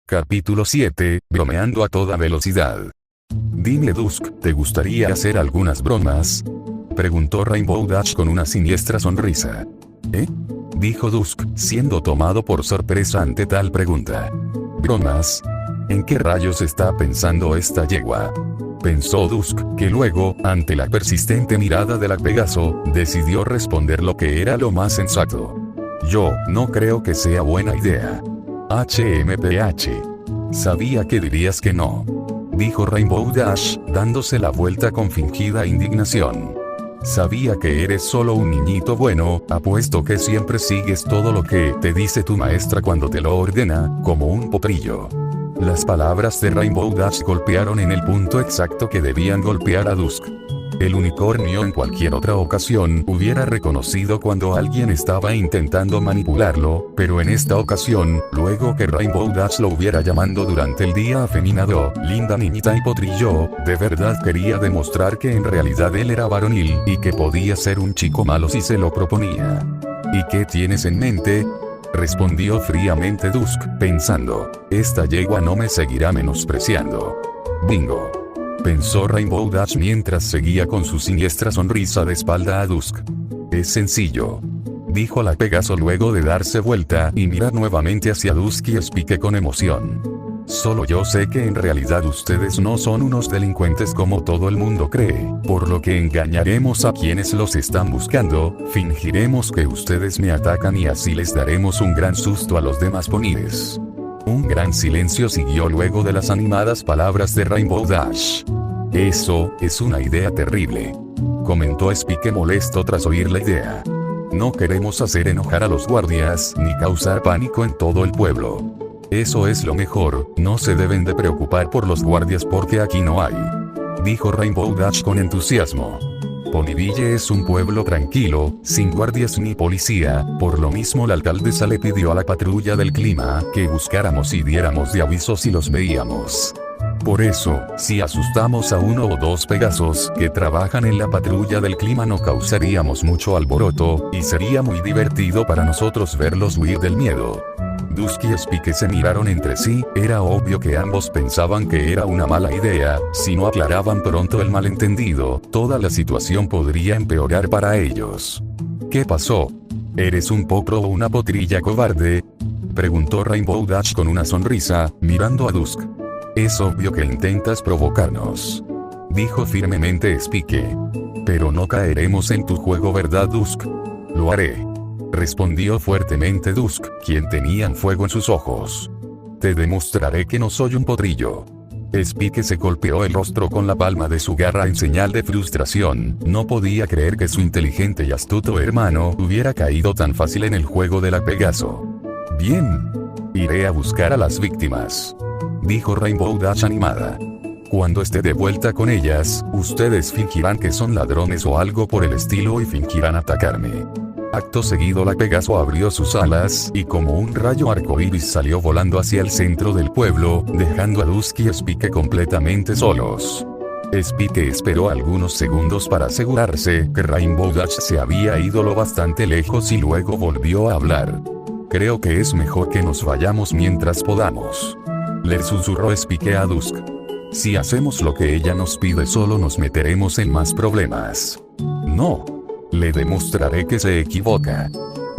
Capítulo 7, bromeando a toda velocidad. Dime Dusk, ¿te gustaría hacer algunas bromas? Preguntó Rainbow Dash con una siniestra sonrisa. ¿Eh? Dijo Dusk, siendo tomado por sorpresa ante tal pregunta. ¿Bromas? ¿En qué rayos está pensando esta yegua? Pensó Dusk, que luego, ante la persistente mirada de la Pegaso, decidió responder lo que era lo más sensato. Yo no creo que sea buena idea. HMPH. Sabía que dirías que no. Dijo Rainbow Dash, dándose la vuelta con fingida indignación. Sabía que eres solo un niñito bueno, apuesto que siempre sigues todo lo que te dice tu maestra cuando te lo ordena, como un potrillo. Las palabras de Rainbow Dash golpearon en el punto exacto que debían golpear a Dusk. El unicornio en cualquier otra ocasión hubiera reconocido cuando alguien estaba intentando manipularlo, pero en esta ocasión, luego que Rainbow Dash lo hubiera llamando durante el día afeminado, linda niñita y potrillo, de verdad quería demostrar que en realidad él era varonil y que podía ser un chico malo si se lo proponía. ¿Y qué tienes en mente? Respondió fríamente Dusk, pensando, esta yegua no me seguirá menospreciando. Bingo. Pensó Rainbow Dash mientras seguía con su siniestra sonrisa de espalda a Dusk. Es sencillo. Dijo la Pegaso luego de darse vuelta y mirar nuevamente hacia Dusk y Spike con emoción. Solo yo sé que en realidad ustedes no son unos delincuentes como todo el mundo cree, por lo que engañaremos a quienes los están buscando, fingiremos que ustedes me atacan y así les daremos un gran susto a los demás ponis. Un gran silencio siguió luego de las animadas palabras de Rainbow Dash. Eso es una idea terrible. Comentó Spike molesto tras oír la idea. No queremos hacer enojar a los guardias ni causar pánico en todo el pueblo. Eso es lo mejor, no se deben de preocupar por los guardias porque aquí no hay. Dijo Rainbow Dash con entusiasmo. Ponyville es un pueblo tranquilo, sin guardias ni policía, por lo mismo la alcaldesa le pidió a la patrulla del clima que buscáramos y diéramos de aviso si los veíamos. Por eso, si asustamos a uno o dos Pegasos que trabajan en la patrulla del clima no causaríamos mucho alboroto, y sería muy divertido para nosotros verlos huir del miedo. Dusk y Spike se miraron entre sí, era obvio que ambos pensaban que era una mala idea, si no aclaraban pronto el malentendido, toda la situación podría empeorar para ellos. ¿Qué pasó? ¿Eres un potro o una potrilla cobarde? Preguntó Rainbow Dash con una sonrisa, mirando a Dusk. Es obvio que intentas provocarnos. Dijo firmemente Spike. Pero no caeremos en tu juego, ¿verdad Dusk? Lo haré. Respondió fuertemente Dusk, quien tenía fuego en sus ojos. Te demostraré que no soy un potrillo. Spike se golpeó el rostro con la palma de su garra en señal de frustración, no podía creer que su inteligente y astuto hermano hubiera caído tan fácil en el juego de la Pegaso. Bien. Iré a buscar a las víctimas. Dijo Rainbow Dash animada. Cuando esté de vuelta con ellas, ustedes fingirán que son ladrones o algo por el estilo y fingirán atacarme. Acto seguido la Pegaso abrió sus alas y como un rayo arcoíris salió volando hacia el centro del pueblo, dejando a Dusk y Spike completamente solos. Spike esperó algunos segundos para asegurarse que Rainbow Dash se había ido lo bastante lejos y luego volvió a hablar. Creo que es mejor que nos vayamos mientras podamos. Le susurró Spike a Dusk. Si hacemos lo que ella nos pide solo nos meteremos en más problemas. No. Le demostraré que se equivoca.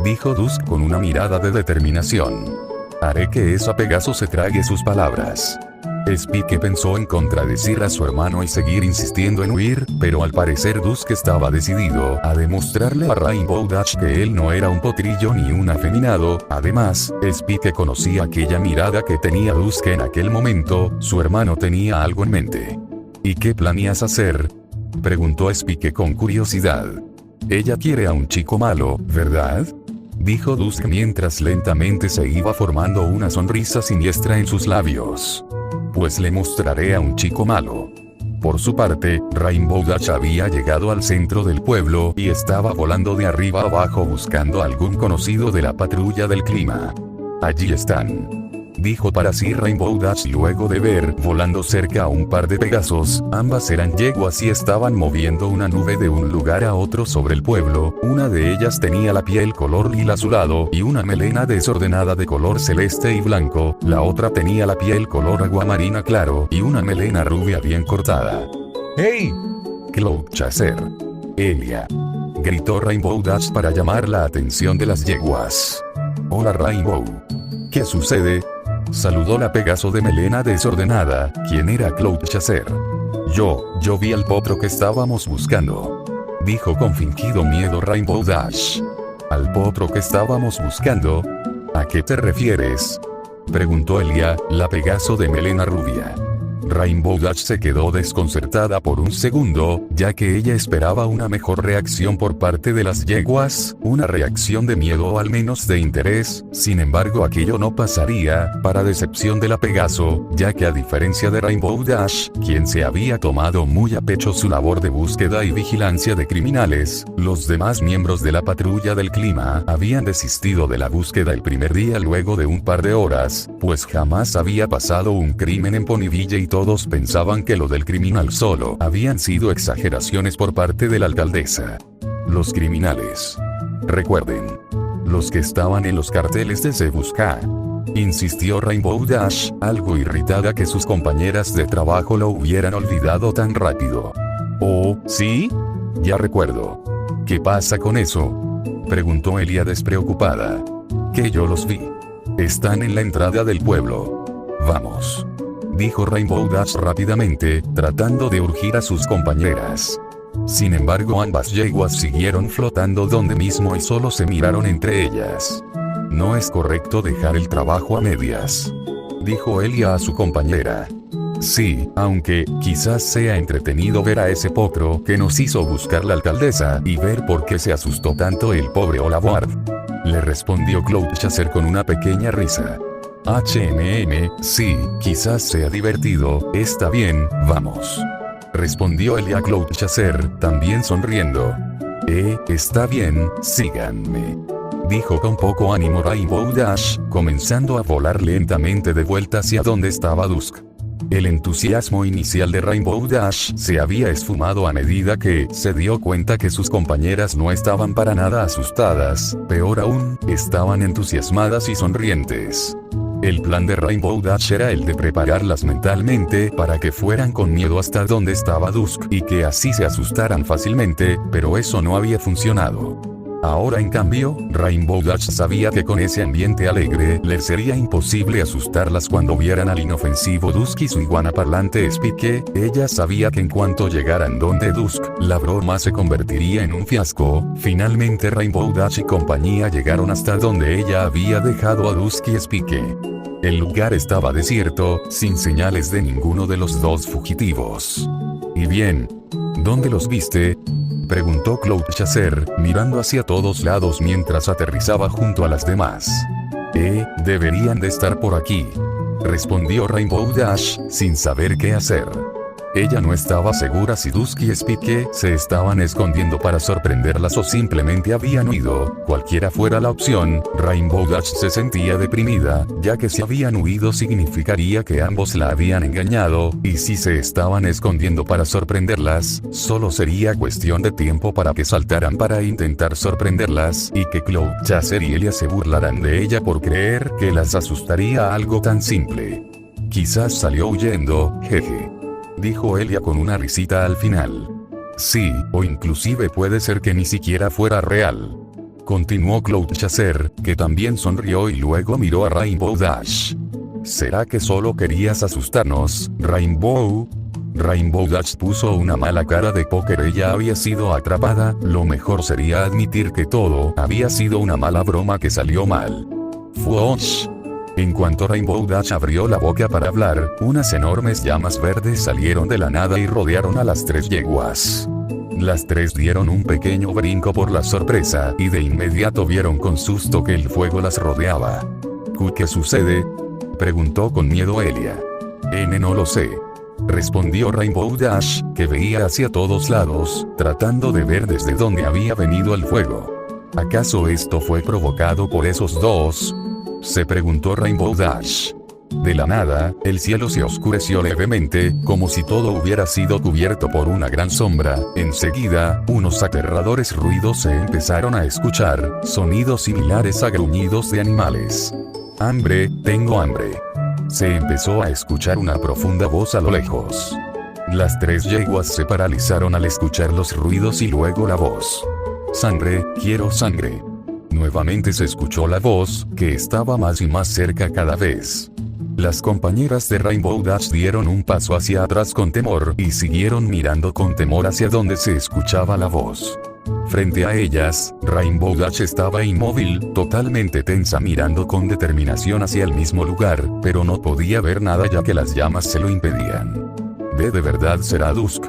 Dijo Dusk con una mirada de determinación. Haré que esa Pegaso se trague sus palabras. Spike pensó en contradecir a su hermano y seguir insistiendo en huir, pero al parecer Dusk estaba decidido a demostrarle a Rainbow Dash que él no era un potrillo ni un afeminado. Además, Spike conocía aquella mirada que tenía Dusk en aquel momento, su hermano tenía algo en mente. ¿Y qué planeas hacer? Preguntó Spike con curiosidad. Ella quiere a un chico malo, ¿verdad? Dijo Dusk mientras lentamente se iba formando una sonrisa siniestra en sus labios. Pues le mostraré a un chico malo. Por su parte, Rainbow Dash había llegado al centro del pueblo y estaba volando de arriba abajo buscando a algún conocido de la patrulla del clima. Allí están. dijo para sí Rainbow Dash luego de ver volando cerca a un par de Pegasos. Ambas eran yeguas y estaban moviendo una nube de un lugar a otro sobre el pueblo. Una de ellas tenía la piel color lila azulado y una melena desordenada de color celeste y blanco. La otra tenía la piel color aguamarina claro y una melena rubia bien cortada. ¡Hey! Cloud Chaser. Elia. Gritó Rainbow Dash para llamar la atención de las yeguas. Hola Rainbow. ¿Qué sucede? Saludó la Pegaso de melena desordenada, quien era Cloud Chaser. Yo vi al potro que estábamos buscando. Dijo con fingido miedo Rainbow Dash. ¿Al potro que estábamos buscando? ¿A qué te refieres? Preguntó Elia, la Pegaso de melena rubia. Rainbow Dash se quedó desconcertada por un segundo, ya que ella esperaba una mejor reacción por parte de las yeguas, una reacción de miedo o al menos de interés. Sin embargo, aquello no pasaría, para decepción de la Pegaso, ya que a diferencia de Rainbow Dash, quien se había tomado muy a pecho su labor de búsqueda y vigilancia de criminales, los demás miembros de la patrulla del clima habían desistido de la búsqueda el primer día luego de un par de horas, pues jamás había pasado un crimen en Ponyville y todos pensaban que lo del criminal solo habían sido exageraciones por parte de la alcaldesa. Los criminales. Recuerden. Los que estaban en los carteles de Se Busca. Insistió Rainbow Dash, algo irritada que sus compañeras de trabajo lo hubieran olvidado tan rápido. ¿Oh, sí? Ya recuerdo. ¿Qué pasa con eso? Preguntó Elia despreocupada. Que yo los vi. Están en la entrada del pueblo. Vamos. Dijo Rainbow Dash rápidamente, tratando de urgir a sus compañeras. Sin embargo, ambas yeguas siguieron flotando donde mismo y solo se miraron entre ellas. No es correcto dejar el trabajo a medias. Dijo Elia a su compañera. Sí, aunque quizás sea entretenido ver a ese potro que nos hizo buscar la alcaldesa y ver por qué se asustó tanto el pobre Olafward. Le respondió Cloud Chaser con una pequeña risa. Sí, quizás sea divertido, está bien, vamos. Respondió Elia Cloud Chaser, también sonriendo. Está bien, síganme. Dijo con poco ánimo Rainbow Dash, comenzando a volar lentamente de vuelta hacia donde estaba Dusk. El entusiasmo inicial de Rainbow Dash se había esfumado a medida que se dio cuenta que sus compañeras no estaban para nada asustadas, peor aún, estaban entusiasmadas y sonrientes. El plan de Rainbow Dash era el de prepararlas mentalmente para que fueran con miedo hasta donde estaba Dusk y que así se asustaran fácilmente, pero eso no había funcionado. Ahora en cambio, Rainbow Dash sabía que con ese ambiente alegre les sería imposible asustarlas cuando vieran al inofensivo Dusk y su iguana parlante Spike. Ella sabía que en cuanto llegaran donde Dusk, la broma se convertiría en un fiasco. Finalmente Rainbow Dash y compañía llegaron hasta donde ella había dejado a Dusk y Spike. El lugar estaba desierto, sin señales de ninguno de los dos fugitivos. ¿Y bien? ¿Dónde los viste? Preguntó Cloud Chaser, mirando hacia todos lados mientras aterrizaba junto a las demás. Deberían de estar por aquí. Respondió Rainbow Dash, sin saber qué hacer. Ella no estaba segura si Dusk y Spike se estaban escondiendo para sorprenderlas o simplemente habían huido. Cualquiera fuera la opción, Rainbow Dash se sentía deprimida, ya que si habían huido significaría que ambos la habían engañado, y si se estaban escondiendo para sorprenderlas, solo sería cuestión de tiempo para que saltaran para intentar sorprenderlas, y que Cloud Chaser y Elia se burlaran de ella por creer que las asustaría algo tan simple. Quizás salió huyendo, jeje. Dijo Elia con una risita al final. Sí, o inclusive puede ser que ni siquiera fuera real. Continuó Cloud Chaser, que también sonrió y luego miró a Rainbow Dash. ¿Será que solo querías asustarnos, Rainbow? Rainbow Dash puso una mala cara de póker. Ella había sido atrapada, lo mejor sería admitir que todo había sido una mala broma que salió mal. Fwosh. En cuanto Rainbow Dash abrió la boca para hablar, unas enormes llamas verdes salieron de la nada y rodearon a las tres yeguas. Las tres dieron un pequeño brinco por la sorpresa, y de inmediato vieron con susto que el fuego las rodeaba. ¿Qué sucede? Preguntó con miedo Elia. No lo sé. Respondió Rainbow Dash, que veía hacia todos lados, tratando de ver desde dónde había venido el fuego. ¿Acaso esto fue provocado por esos dos? Se preguntó Rainbow Dash. De la nada, el cielo se oscureció levemente, como si todo hubiera sido cubierto por una gran sombra. Enseguida, unos aterradores ruidos se empezaron a escuchar, sonidos similares a gruñidos de animales. «Hambre, tengo hambre». Se empezó a escuchar una profunda voz a lo lejos. Las 3 yeguas se paralizaron al escuchar los ruidos y luego la voz. «Sangre, quiero sangre». Nuevamente se escuchó la voz, que estaba más y más cerca cada vez. Las compañeras de Rainbow Dash dieron un paso hacia atrás con temor y siguieron mirando con temor hacia donde se escuchaba la voz. Frente a ellas, Rainbow Dash estaba inmóvil, totalmente tensa mirando con determinación hacia el mismo lugar, pero no podía ver nada ya que las llamas se lo impedían. ¿De verdad será Dusk?,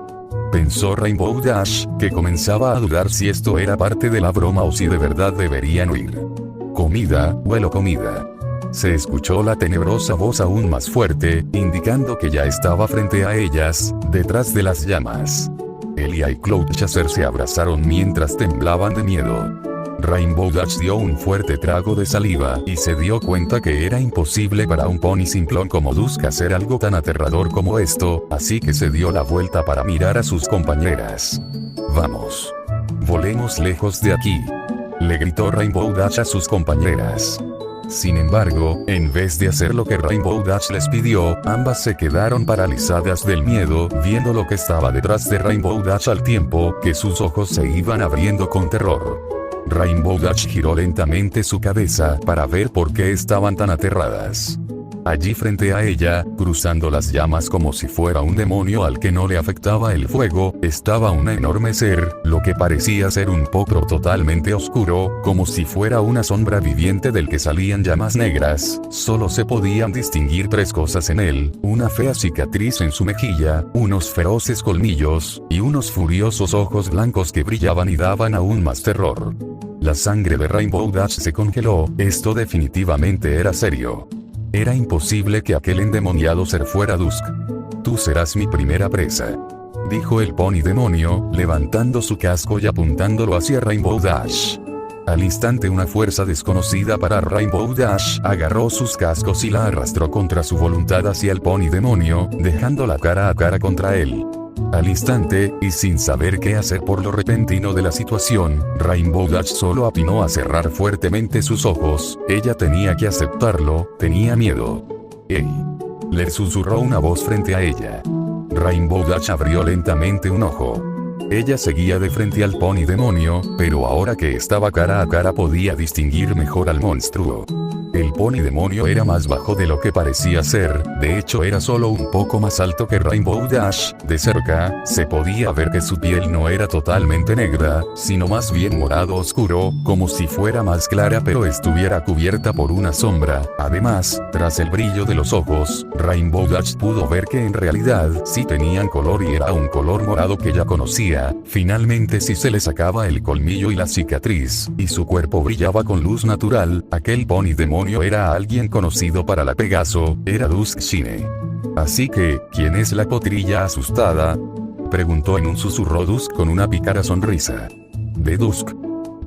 pensó Rainbow Dash, que comenzaba a dudar si esto era parte de la broma o si de verdad deberían huir. «Comida, huelo comida». Se escuchó la tenebrosa voz aún más fuerte, indicando que ya estaba frente a ellas, detrás de las llamas. Elia y Cloudchaser se abrazaron mientras temblaban de miedo. Rainbow Dash dio un fuerte trago de saliva y se dio cuenta que era imposible para un pony simplón como Dusk hacer algo tan aterrador como esto, así que se dio la vuelta para mirar a sus compañeras. «Vamos. Volemos lejos de aquí», le gritó Rainbow Dash a sus compañeras. Sin embargo, en vez de hacer lo que Rainbow Dash les pidió, ambas se quedaron paralizadas del miedo, viendo lo que estaba detrás de Rainbow Dash al tiempo que sus ojos se iban abriendo con terror. Rainbow Dash giró lentamente su cabeza para ver por qué estaban tan aterradas. Allí frente a ella, cruzando las llamas como si fuera un demonio al que no le afectaba el fuego, estaba un enorme ser, lo que parecía ser un potro totalmente oscuro, como si fuera una sombra viviente del que salían llamas negras. Solo se podían distinguir 3 cosas en él: una fea cicatriz en su mejilla, unos feroces colmillos, y unos furiosos ojos blancos que brillaban y daban aún más terror. La sangre de Rainbow Dash se congeló, esto definitivamente era serio. Era imposible que aquel endemoniado ser fuera Dusk. «Tú serás mi primera presa», dijo el pony demonio, levantando su casco y apuntándolo hacia Rainbow Dash. Al instante una fuerza desconocida para Rainbow Dash agarró sus cascos y la arrastró contra su voluntad hacia el pony demonio, dejándola cara a cara contra él. Al instante, y sin saber qué hacer por lo repentino de la situación, Rainbow Dash solo atinó a cerrar fuertemente sus ojos. Ella tenía que aceptarlo, tenía miedo. «¡Ey!», le susurró una voz frente a ella. Rainbow Dash abrió lentamente un ojo. Ella seguía de frente al pony demonio, pero ahora que estaba cara a cara podía distinguir mejor al monstruo. El pony demonio era más bajo de lo que parecía ser, de hecho era solo un poco más alto que Rainbow Dash. De cerca, se podía ver que su piel no era totalmente negra, sino más bien morado oscuro, como si fuera más clara pero estuviera cubierta por una sombra. Además, tras el brillo de los ojos, Rainbow Dash pudo ver que en realidad sí tenían color y era un color morado que ya conocía. Finalmente sí se le sacaba el colmillo y la cicatriz, y su cuerpo brillaba con luz natural. Aquel pony demonio era alguien conocido para la Pegaso, era Dusk Shine. «Así que, ¿quién es la potrilla asustada?», preguntó en un susurro Dusk con una pícara sonrisa. «¿De Dusk?»,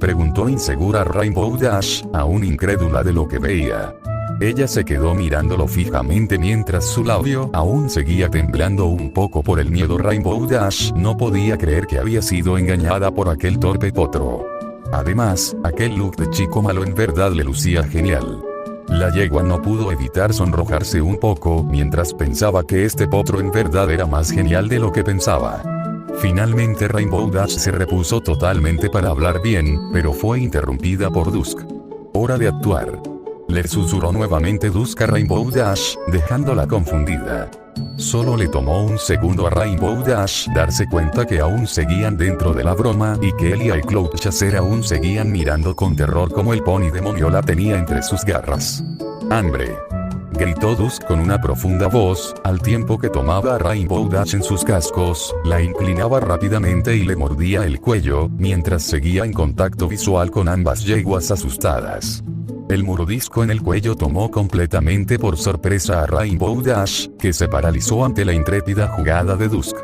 preguntó insegura Rainbow Dash, aún incrédula de lo que veía. Ella se quedó mirándolo fijamente mientras su labio aún seguía temblando un poco por el miedo. Rainbow Dash no podía creer que había sido engañada por aquel torpe potro. Además, aquel look de chico malo en verdad le lucía genial. La yegua no pudo evitar sonrojarse un poco mientras pensaba que este potro en verdad era más genial de lo que pensaba. Finalmente Rainbow Dash se repuso totalmente para hablar bien, pero fue interrumpida por Dusk. «Hora de actuar», le susurró nuevamente Dusk a Rainbow Dash, dejándola confundida. Solo le tomó un segundo a Rainbow Dash darse cuenta que aún seguían dentro de la broma y que Elia y Cloudchaser aún seguían mirando con terror como el pony demonio la tenía entre sus garras. «¡Hambre!», gritó Dusk con una profunda voz, al tiempo que tomaba a Rainbow Dash en sus cascos, la inclinaba rápidamente y le mordía el cuello, mientras seguía en contacto visual con ambas yeguas asustadas. El mordisco en el cuello tomó completamente por sorpresa a Rainbow Dash, que se paralizó ante la intrépida jugada de Dusk.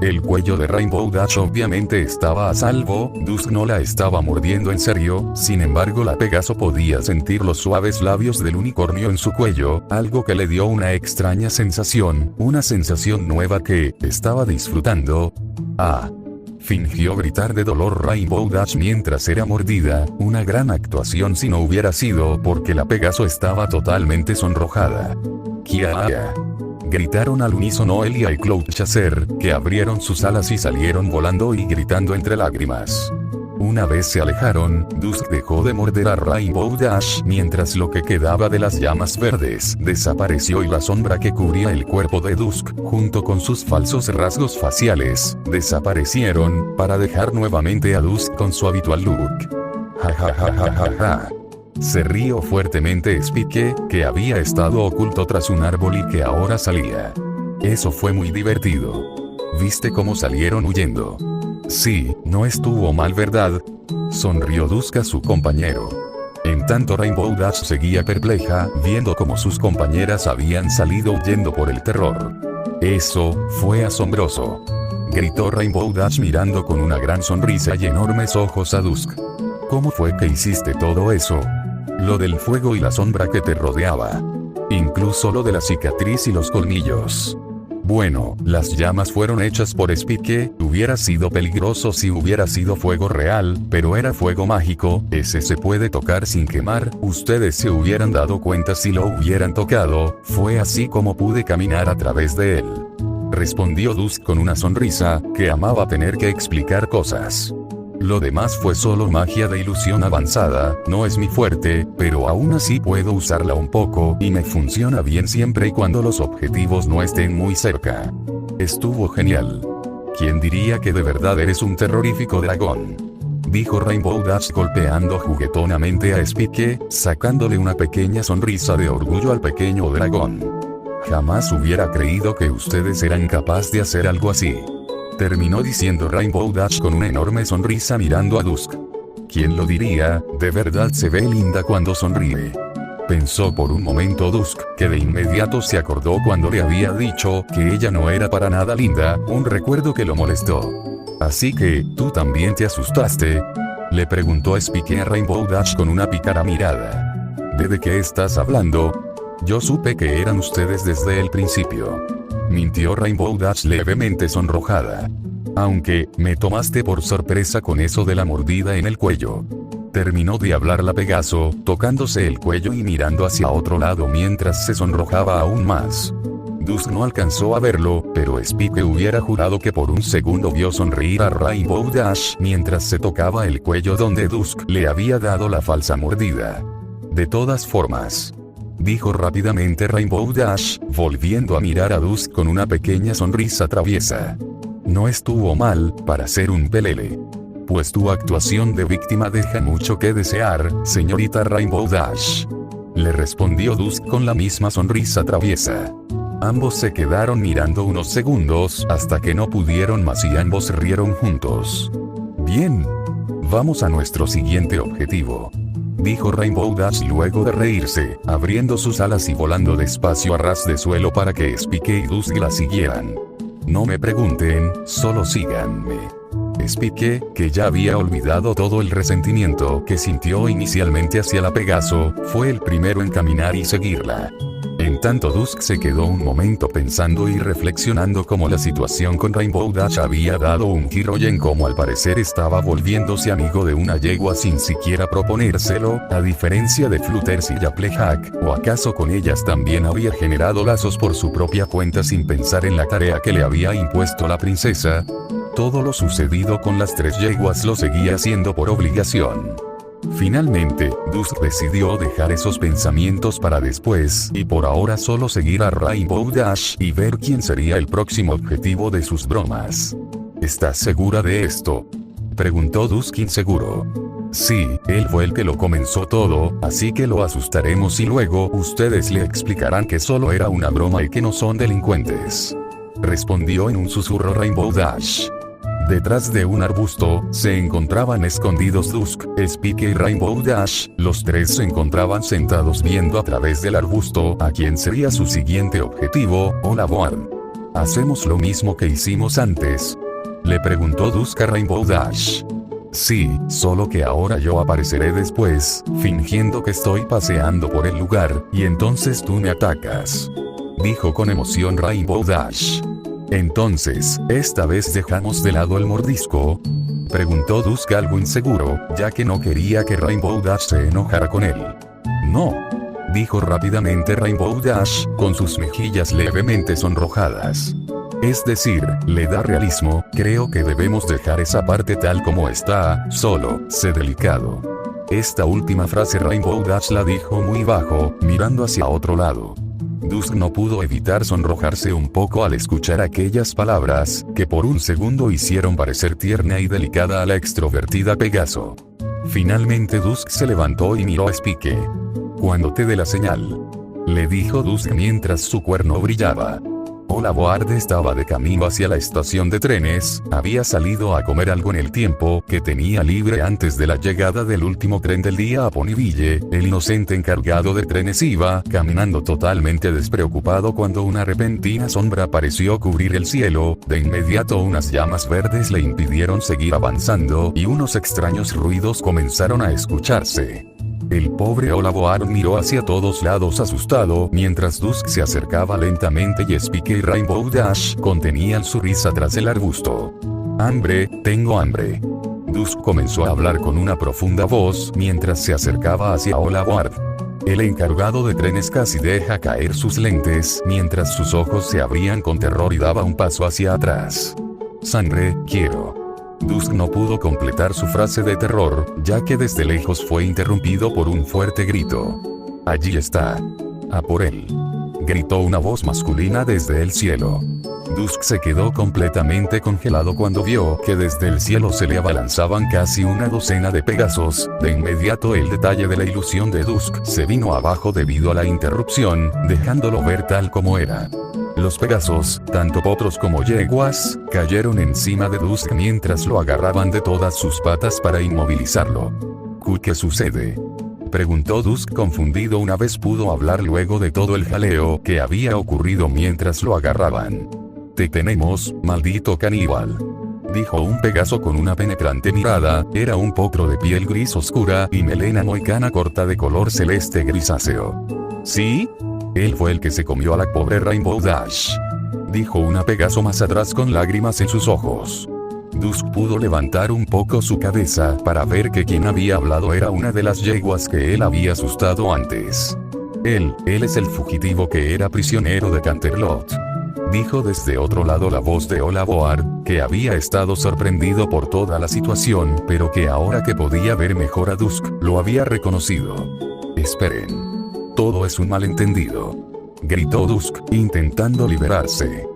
El cuello de Rainbow Dash obviamente estaba a salvo, Dusk no la estaba mordiendo en serio, sin embargo la Pegaso podía sentir los suaves labios del unicornio en su cuello, algo que le dio una extraña sensación, una sensación nueva que estaba disfrutando. Ah. Fingió gritar de dolor Rainbow Dash mientras era mordida, una gran actuación si no hubiera sido porque la Pegaso estaba totalmente sonrojada. ¡Kia! Gritaron al unísono Elia y Cloud Chaser, que abrieron sus alas y salieron volando y gritando entre lágrimas. Una vez se alejaron, Dusk dejó de morder a Rainbow Dash mientras lo que quedaba de las llamas verdes desapareció y la sombra que cubría el cuerpo de Dusk, junto con sus falsos rasgos faciales, desaparecieron, para dejar nuevamente a Dusk con su habitual look. Ja ja ja ja ja ja. Se rió fuertemente Spike, que había estado oculto tras un árbol y que ahora salía. Eso fue muy divertido. ¿Viste cómo salieron huyendo? Sí, no estuvo mal, ¿verdad? Sonrió Dusk a su compañero. En tanto Rainbow Dash seguía perpleja, viendo cómo sus compañeras habían salido huyendo por el terror. Eso fue asombroso. Gritó Rainbow Dash mirando con una gran sonrisa y enormes ojos a Dusk. ¿Cómo fue que hiciste todo eso? Lo del fuego y la sombra que te rodeaba. Incluso lo de la cicatriz y los colmillos. Bueno, las llamas fueron hechas por Spike, hubiera sido peligroso si hubiera sido fuego real, pero era fuego mágico, ese se puede tocar sin quemar, ustedes se hubieran dado cuenta si lo hubieran tocado, fue así como pude caminar a través de él. Respondió Dusk con una sonrisa, que amaba tener que explicar cosas. Lo demás fue solo magia de ilusión avanzada, no es mi fuerte, pero aún así puedo usarla un poco y me funciona bien siempre y cuando los objetivos no estén muy cerca. Estuvo genial. ¿Quién diría que de verdad eres un terrorífico dragón? Dijo Rainbow Dash golpeando juguetonamente a Spike, sacándole una pequeña sonrisa de orgullo al pequeño dragón. Jamás hubiera creído que ustedes eran capaces de hacer algo así. Terminó diciendo Rainbow Dash con una enorme sonrisa mirando a Dusk. ¿Quién lo diría? De verdad se ve linda cuando sonríe. Pensó por un momento Dusk, que de inmediato se acordó cuando le había dicho que ella no era para nada linda, un recuerdo que lo molestó. Así que, ¿tú también te asustaste? Le preguntó Spike a Rainbow Dash con una pícara mirada. ¿De qué estás hablando? Yo supe que eran ustedes desde el principio. Mintió Rainbow Dash levemente sonrojada. Aunque, me tomaste por sorpresa con eso de la mordida en el cuello. Terminó de hablar la Pegaso, tocándose el cuello y mirando hacia otro lado mientras se sonrojaba aún más. Dusk no alcanzó a verlo, pero Spike hubiera jurado que por un segundo vio sonreír a Rainbow Dash mientras se tocaba el cuello donde Dusk le había dado la falsa mordida. De todas formas, dijo rápidamente Rainbow Dash, volviendo a mirar a Dusk con una pequeña sonrisa traviesa. No estuvo mal, para ser un pelele. Pues tu actuación de víctima deja mucho que desear, señorita Rainbow Dash. Le respondió Dusk con la misma sonrisa traviesa. Ambos se quedaron mirando unos segundos hasta que no pudieron más y ambos rieron juntos. Bien. Vamos a nuestro siguiente objetivo. Dijo Rainbow Dash luego de reírse, abriendo sus alas y volando despacio a ras de suelo para que Spike y Dusk la siguieran. No me pregunten, solo síganme. Spike, que ya había olvidado todo el resentimiento que sintió inicialmente hacia la Pegaso, fue el primero en caminar y seguirla. En tanto Dusk se quedó un momento pensando y reflexionando cómo la situación con Rainbow Dash había dado un giro y en cómo al parecer estaba volviéndose amigo de una yegua sin siquiera proponérselo, a diferencia de Flutters y Applejack, o acaso con ellas también había generado lazos por su propia cuenta sin pensar en la tarea que le había impuesto la princesa. Todo lo sucedido con las tres yeguas lo seguía haciendo por obligación. Finalmente, Dusk decidió dejar esos pensamientos para después y por ahora solo seguir a Rainbow Dash y ver quién sería el próximo objetivo de sus bromas. ¿Estás segura de esto?, preguntó Dusk inseguro. Sí, él fue el que lo comenzó todo, así que lo asustaremos y luego ustedes le explicarán que solo era una broma y que no son delincuentes. Respondió en un susurro Rainbow Dash. Detrás de un arbusto, se encontraban escondidos Dusk, Spike y Rainbow Dash, los tres se encontraban sentados viendo a través del arbusto a quién sería su siguiente objetivo, Hola Board. ¿Hacemos lo mismo que hicimos antes?, le preguntó Dusk a Rainbow Dash. Sí, solo que ahora yo apareceré después, fingiendo que estoy paseando por el lugar, y entonces tú me atacas, dijo con emoción Rainbow Dash. Entonces, ¿esta vez dejamos de lado el mordisco?, preguntó Dusk algo inseguro, ya que no quería que Rainbow Dash se enojara con él. No, dijo rápidamente Rainbow Dash, con sus mejillas levemente sonrojadas. Es decir, le da realismo, creo que debemos dejar esa parte tal como está, solo, sé delicado. Esta última frase Rainbow Dash la dijo muy bajo, mirando hacia otro lado. Dusk no pudo evitar sonrojarse un poco al escuchar aquellas palabras, que por un segundo hicieron parecer tierna y delicada a la extrovertida Pegaso. Finalmente Dusk se levantó y miró a Spike. Cuando te dé la señal, le dijo Dusk mientras su cuerno brillaba. Ola Board estaba de camino hacia la estación de trenes, había salido a comer algo en el tiempo que tenía libre antes de la llegada del último tren del día a Ponyville. El inocente encargado de trenes iba caminando totalmente despreocupado cuando una repentina sombra pareció cubrir el cielo. De inmediato unas llamas verdes le impidieron seguir avanzando y unos extraños ruidos comenzaron a escucharse. El pobre Ola Board miró hacia todos lados asustado mientras Dusk se acercaba lentamente y Spike y Rainbow Dash contenían su risa tras el arbusto. «Hambre, tengo hambre». Dusk comenzó a hablar con una profunda voz mientras se acercaba hacia Ola Board. El encargado de trenes casi deja caer sus lentes mientras sus ojos se abrían con terror y daba un paso hacia atrás. «Sangre, quiero». Dusk no pudo completar su frase de terror, ya que desde lejos fue interrumpido por un fuerte grito. «Allí está. A por él», gritó una voz masculina desde el cielo. Dusk se quedó completamente congelado cuando vio que desde el cielo se le abalanzaban casi una docena de Pegasos. De inmediato el detalle de la ilusión de Dusk se vino abajo debido a la interrupción, dejándolo ver tal como era. Los Pegasos, tanto potros como yeguas, cayeron encima de Dusk mientras lo agarraban de todas sus patas para inmovilizarlo. ¿Qué sucede?, preguntó Dusk confundido una vez pudo hablar luego de todo el jaleo que había ocurrido mientras lo agarraban. «Te tenemos, maldito caníbal», dijo un Pegaso con una penetrante mirada. Era un potro de piel gris oscura y melena mohicana corta de color celeste grisáceo. «¿Sí? Él fue el que se comió a la pobre Rainbow Dash», dijo una Pegaso más atrás con lágrimas en sus ojos. Dusk pudo levantar un poco su cabeza para ver que quien había hablado era una de las yeguas que él había asustado antes. Él es el fugitivo que era prisionero de Canterlot», dijo desde otro lado la voz de Ola Board, que había estado sorprendido por toda la situación, pero que ahora que podía ver mejor a Dusk, lo había reconocido. «Esperen. Todo es un malentendido», gritó Dusk, intentando liberarse.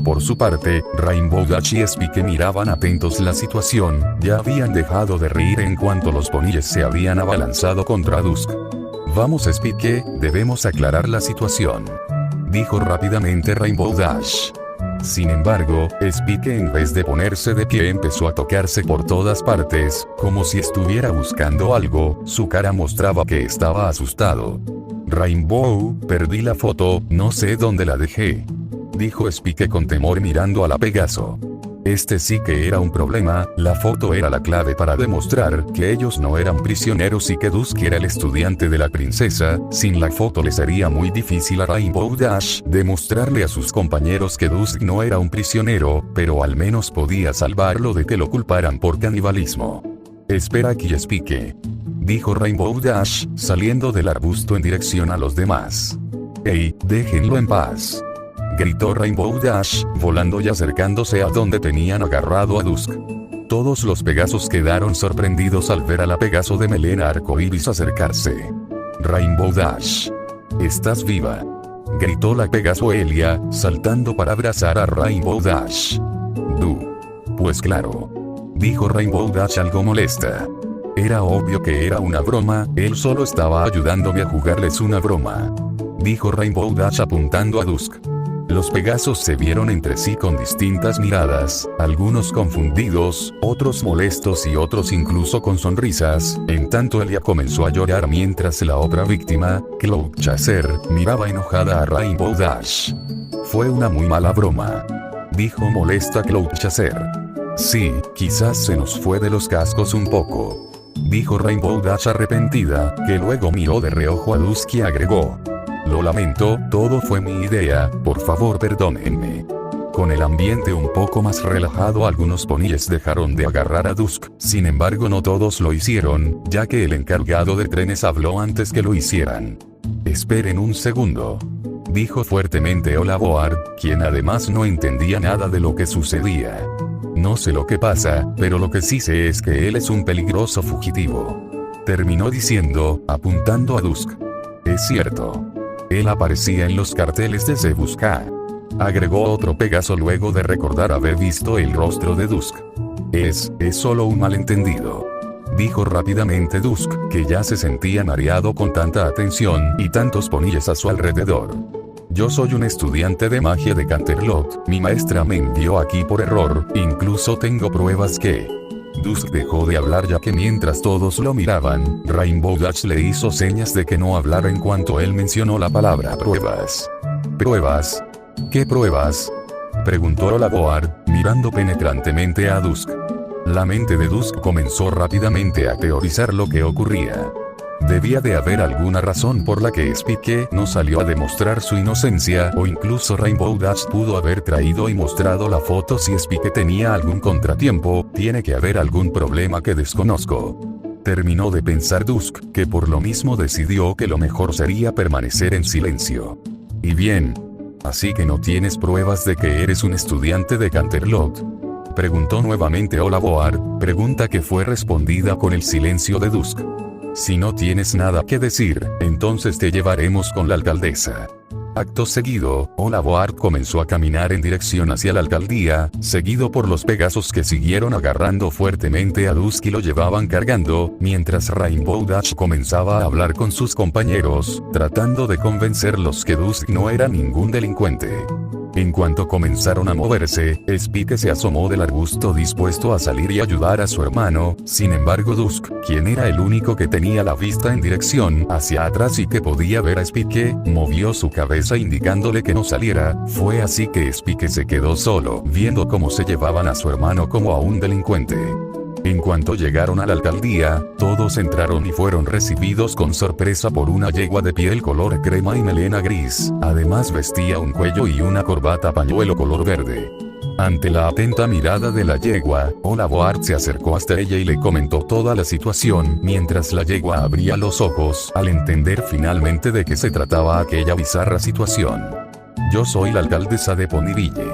Por su parte, Rainbow Dash y Spike miraban atentos la situación, ya habían dejado de reír en cuanto los ponilles se habían abalanzado contra Dusk. «Vamos Spike, debemos aclarar la situación», dijo rápidamente Rainbow Dash. Sin embargo, Spike en vez de ponerse de pie empezó a tocarse por todas partes, como si estuviera buscando algo, su cara mostraba que estaba asustado. «Rainbow, perdí la foto, no sé dónde la dejé», dijo Spike con temor mirando a la Pegaso. Este sí que era un problema, la foto era la clave para demostrar que ellos no eran prisioneros y que Dusk era el estudiante de la princesa. Sin la foto le sería muy difícil a Rainbow Dash demostrarle a sus compañeros que Dusk no era un prisionero, pero al menos podía salvarlo de que lo culparan por canibalismo. «Espera aquí Spike», dijo Rainbow Dash, saliendo del arbusto en dirección a los demás. «Hey, déjenlo en paz», gritó Rainbow Dash, volando y acercándose a donde tenían agarrado a Dusk. Todos los Pegasos quedaron sorprendidos al ver a la Pegaso de melena arcoíris acercarse. «Rainbow Dash. Estás viva», gritó la Pegaso Elia, saltando para abrazar a Rainbow Dash. Pues claro», dijo Rainbow Dash algo molesta. «Era obvio que era una broma, él solo estaba ayudándome a jugarles una broma», dijo Rainbow Dash apuntando a Dusk. Los Pegasos se vieron entre sí con distintas miradas, algunos confundidos, otros molestos y otros incluso con sonrisas. En tanto Elia comenzó a llorar mientras la otra víctima, Cloud Chaser, miraba enojada a Rainbow Dash. Fue una muy mala broma, dijo molesta Cloud Chaser. Sí, quizás se nos fue de los cascos un poco, dijo Rainbow Dash arrepentida, que luego miró de reojo a Dusk y agregó. Lo lamento, todo fue mi idea, por favor perdónenme. Con el ambiente un poco más relajado, algunos poníes dejaron de agarrar a Dusk, sin embargo no todos lo hicieron, ya que el encargado de trenes habló antes que lo hicieran. Esperen un segundo, dijo fuertemente Olaboard, quien además no entendía nada de lo que sucedía. No sé lo que pasa, pero lo que sí sé es que él es un peligroso fugitivo. Terminó diciendo, apuntando a Dusk. Es cierto. Él aparecía en los carteles de Se Busca. Agregó otro Pegaso luego de recordar haber visto el rostro de Dusk. Es solo un malentendido, dijo rápidamente Dusk, que ya se sentía mareado con tanta atención y tantos poníes a su alrededor. Yo soy un estudiante de magia de Canterlot, mi maestra me envió aquí por error, incluso tengo pruebas que... Dusk dejó de hablar ya que mientras todos lo miraban, Rainbow Dash le hizo señas de que no hablara en cuanto él mencionó la palabra pruebas. ¿Pruebas? ¿Qué pruebas?, preguntó Olaboard, mirando penetrantemente a Dusk. La mente de Dusk comenzó rápidamente a teorizar lo que ocurría. Debía de haber alguna razón por la que Spike no salió a demostrar su inocencia, o incluso Rainbow Dash pudo haber traído y mostrado la foto. Si Spike tenía algún contratiempo, tiene que haber algún problema que desconozco. Terminó de pensar Dusk, que por lo mismo decidió que lo mejor sería permanecer en silencio. Y bien, ¿así que no tienes pruebas de que eres un estudiante de Canterlot?, preguntó nuevamente Olaboard, pregunta que fue respondida con el silencio de Dusk. Si no tienes nada que decir, entonces te llevaremos con la alcaldesa. Acto seguido, Olaboard comenzó a caminar en dirección hacia la alcaldía, seguido por los Pegasos que siguieron agarrando fuertemente a Dusk y lo llevaban cargando, mientras Rainbow Dash comenzaba a hablar con sus compañeros, tratando de convencerlos que Dusk no era ningún delincuente. En cuanto comenzaron a moverse, Spike se asomó del arbusto dispuesto a salir y ayudar a su hermano. Sin embargo Dusk, quien era el único que tenía la vista en dirección hacia atrás y que podía ver a Spike, movió su cabeza indicándole que no saliera. Fue así que Spike se quedó solo, viendo cómo se llevaban a su hermano como a un delincuente. En cuanto llegaron a la alcaldía, todos entraron y fueron recibidos con sorpresa por una yegua de piel color crema y melena gris. Además vestía un cuello y una corbata pañuelo color verde. Ante la atenta mirada de la yegua, Olaboard se acercó hasta ella y le comentó toda la situación, mientras la yegua abría los ojos al entender finalmente de qué se trataba aquella bizarra situación. Yo soy la alcaldesa de Ponyville.